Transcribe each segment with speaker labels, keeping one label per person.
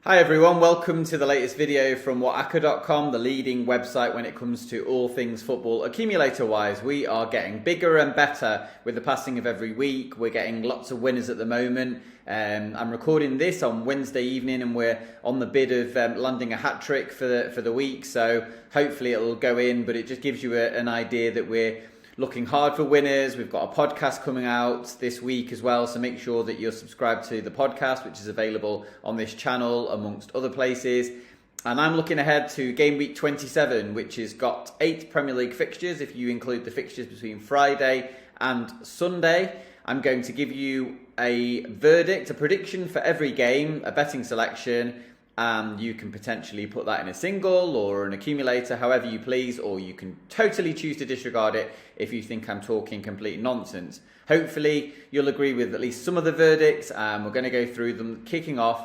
Speaker 1: Hi everyone, welcome to the latest video from WhatAcca.com, the leading website when it comes to all things football. Accumulator wise, we are getting bigger and better with the passing of every week. We're getting lots of winners at the moment. I'm recording this on Wednesday evening and we're on the bid of landing a hat-trick for the week, so hopefully it'll go in, but it just gives you an idea that we're looking hard for winners. We've got a podcast coming out this week as well, so make sure that you're subscribed to the podcast, which is available on this channel amongst other places. And I'm looking ahead to game week 27, which has got 8 Premier League fixtures if you include the fixtures between Friday and Sunday. I'm going to give you a verdict, a prediction for every game, a betting selection, and you can potentially put that in a single or an accumulator, however you please, or you can totally choose to disregard it if you think I'm talking complete nonsense. Hopefully you'll agree with at least some of the verdicts, and we're going to go through them, kicking off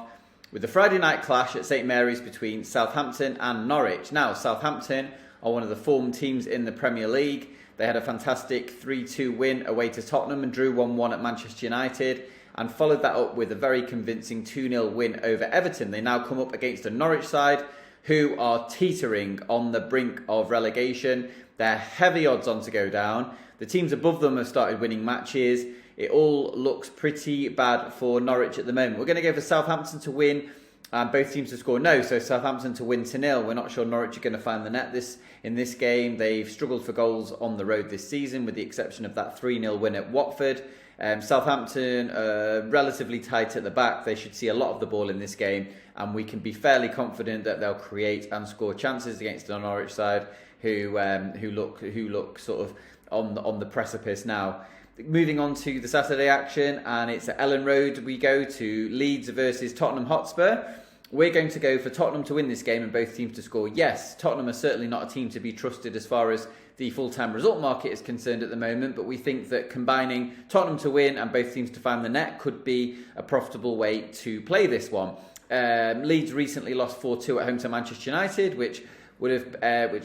Speaker 1: with the Friday night clash at St Mary's between Southampton and Norwich. Now, Southampton are one of the form teams in the Premier League. They had a fantastic 3-2 win away to Tottenham and drew 1-1 at Manchester United, and followed that up with a very convincing 2-0 win over Everton. They now come up against a Norwich side who are teetering on the brink of relegation. They're heavy odds on to go down. The teams above them have started winning matches. It all looks pretty bad for Norwich at the moment. We're going to go for Southampton to win and both teams to score no. So Southampton to win 2-0. We're not sure Norwich are going to find the net in this game. They've struggled for goals on the road this season, with the exception of that 3-0 win at Watford. Southampton relatively tight at the back. They should see a lot of the ball in this game, and we can be fairly confident that they'll create and score chances against the Norwich side, who look sort of on the precipice now. Moving on to the Saturday action, and it's at Ellen Road. We go to Leeds versus Tottenham Hotspur. We're going to go for Tottenham to win this game and both teams to score. Yes, Tottenham are certainly not a team to be trusted as far as the full-time result market is concerned at the moment, but we think that combining Tottenham to win and both teams to find the net could be a profitable way to play this one. Leeds recently lost 4-2 at home to Manchester United, which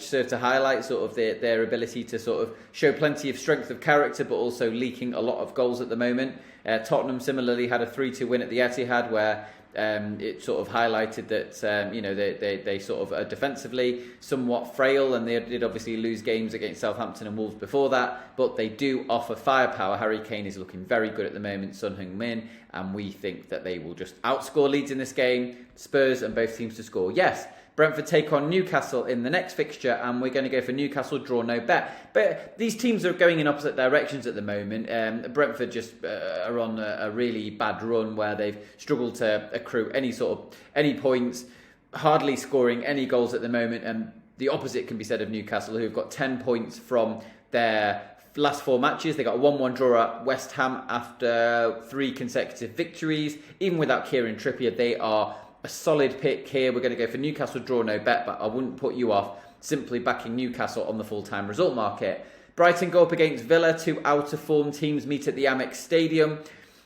Speaker 1: served to highlight sort of their ability to sort of show plenty of strength of character, but also leaking a lot of goals at the moment. Tottenham similarly had a 3-2 win at the Etihad, where it sort of highlighted that they sort of are defensively somewhat frail, and they did obviously lose games against Southampton and Wolves before that, but they do offer firepower. Harry Kane is looking very good at the moment, Son Heung-min, and we think that they will just outscore Leeds in this game. Spurs and both teams to score. Yes, Brentford take on Newcastle in the next fixture, and we're going to go for Newcastle, draw no bet. But these teams are going in opposite directions at the moment. Brentford just are on a really bad run where they've struggled to accrue any points, hardly scoring any goals at the moment. And the opposite can be said of Newcastle, who've got 10 points from their last 4 matches. They got a 1-1 draw at West Ham after 3 consecutive victories. Even without Kieran Trippier, they are a solid pick here. We're going to go for Newcastle, draw no bet, but I wouldn't put you off simply backing Newcastle on the full-time result market. Brighton go up against Villa. 2 out-of-form teams meet at the Amex Stadium.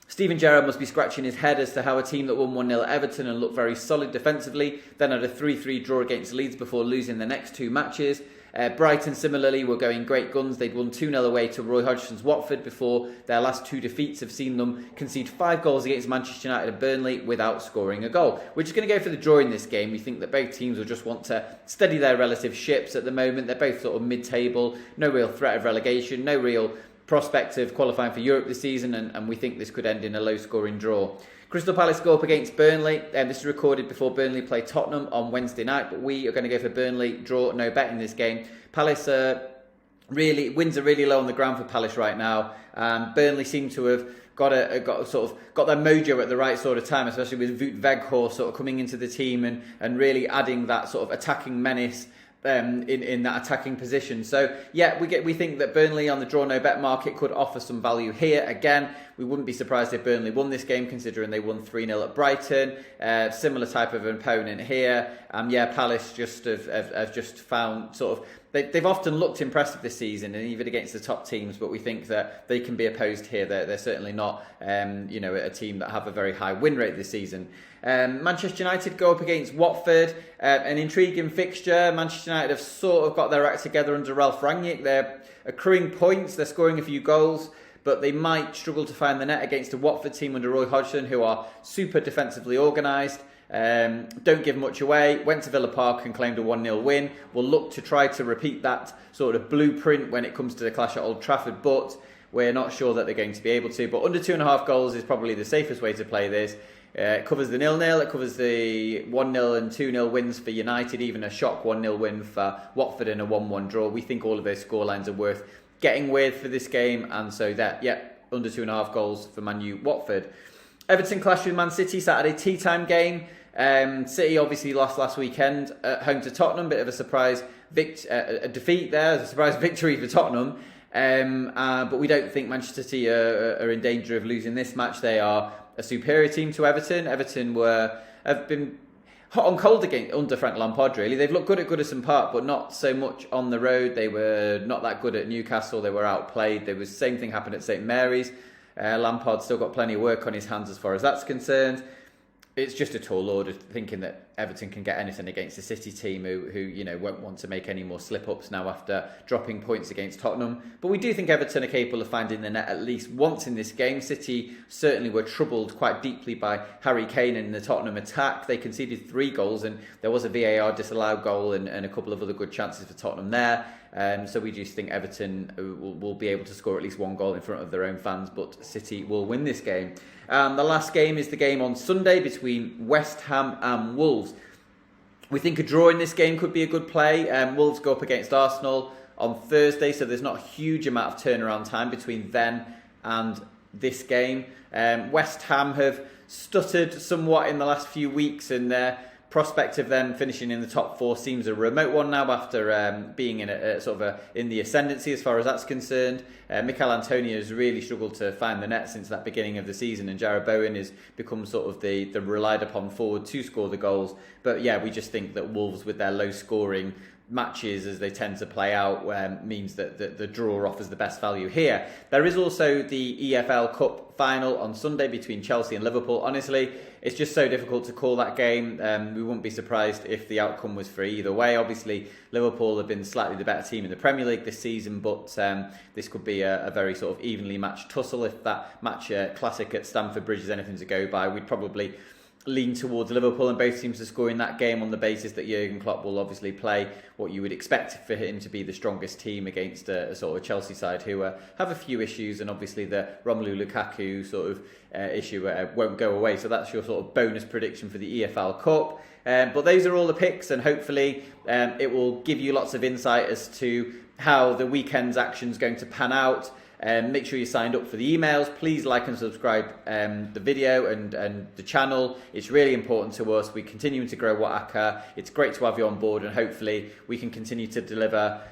Speaker 1: Steven Gerrard must be scratching his head as to how a team that won 1-0 at Everton and looked very solid defensively then had a 3-3 draw against Leeds before losing the next 2 matches. Brighton similarly were going great guns. They'd won 2-0 away to Roy Hodgson's Watford before their last 2 defeats have seen them concede 5 goals against Manchester United and Burnley without scoring a goal. We're just going to go for the draw in this game. We think that both teams will just want to steady their relative ships at the moment. They're both sort of mid-table, no real threat of relegation, no real prospect of qualifying for Europe this season, and we think this could end in a low-scoring draw. Crystal Palace go up against Burnley. This is recorded before Burnley play Tottenham on Wednesday night, but we are going to go for Burnley, draw no bet in this game. Palace wins are really low on the ground for Palace right now. Burnley seem to have got their mojo at the right sort of time, especially with Wout Weghorst sort of coming into the team and really adding that sort of attacking menace in that attacking position. So yeah, we think that Burnley on the draw no bet market could offer some value here. Again, we wouldn't be surprised if Burnley won this game, considering they won 3-0 at Brighton. Similar type of opponent here. Palace just have just found sort of they've often looked impressive this season, and even against the top teams, but we think that they can be opposed here. They're certainly not a team that have a very high win rate this season. Manchester United go up against Watford. An intriguing fixture. Manchester United have sort of got their act together under Ralph Rangnick. They're accruing points, they're scoring a few goals, but they might struggle to find the net against a Watford team under Roy Hodgson, who are super defensively organised. Don't give much away. Went to Villa Park and claimed a 1-0 win. We'll look to try to repeat that sort of blueprint when it comes to the clash at Old Trafford, but we're not sure that they're going to be able to. But under 2.5 goals is probably the safest way to play this. It covers the 0-0, it covers the 1-0 and 2-0 wins for United, even a shock 1-0 win for Watford and a 1-1 draw. We think all of those scorelines are worth getting with for this game, and so that, under 2.5 goals for Man U Watford. Everton clash with Man City, Saturday tea time game. City obviously lost last weekend at home to Tottenham, bit of a surprise a defeat there, a surprise victory for Tottenham. But we don't think Manchester City are in danger of losing this match. They are a superior team to Everton. Everton have been hot and cold under Frank Lampard, really. They've looked good at Goodison Park, but not so much on the road. They were not that good at Newcastle. They were outplayed. The same thing happened at St Mary's. Lampard still got plenty of work on his hands as far as that's concerned. It's just a tall order thinking that Everton can get anything against the City team who won't want to make any more slip-ups now after dropping points against Tottenham. But we do think Everton are capable of finding the net at least once in this game. City certainly were troubled quite deeply by Harry Kane and the Tottenham attack. They conceded 3 goals and there was a VAR disallowed goal and a couple of other good chances for Tottenham there. So we just think Everton will be able to score at least 1 goal in front of their own fans, but City will win this game. The last game is the game on Sunday between West Ham and Wolves. We think a draw in this game could be a good play. Wolves go up against Arsenal on Thursday, so there's not a huge amount of turnaround time between then and this game. West Ham have stuttered somewhat in the last few weeks, and their prospect of them finishing in the top 4 seems a remote one now after being in in the ascendancy as far as that's concerned. Mikel Antonio has really struggled to find the net since that beginning of the season, and Jarrod Bowen has become sort of the relied upon forward to score the goals. But we just think that Wolves, with their low scoring matches as they tend to play out, means that the draw offers the best value here. There is also the EFL Cup final on Sunday between Chelsea and Liverpool. Honestly, it's just so difficult to call that game. We wouldn't be surprised if the outcome was for either way. Obviously, Liverpool have been slightly the better team in the Premier League this season, but this could be a very sort of evenly matched tussle. If that match classic at Stamford Bridge is anything to go by, we'd probably lean towards Liverpool, and both teams to score in that game on the basis that Jurgen Klopp will obviously play what you would expect for him to be the strongest team against a sort of Chelsea side who have a few issues, and obviously the Romelu Lukaku sort of issue won't go away. So that's your sort of bonus prediction for the EFL Cup. But those are all the picks, and hopefully it will give you lots of insight as to how the weekend's action is going to pan out. Make sure you signed up for the emails. Please like and subscribe the video and the channel. It's really important to us. We're continuing to grow WhatAcca. It's great to have you on board, and hopefully we can continue to deliver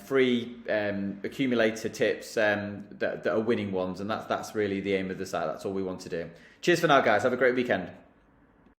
Speaker 1: free accumulator tips that are winning ones. And that's really the aim of the site. That's all we want to do. Cheers for now, guys. Have a great weekend.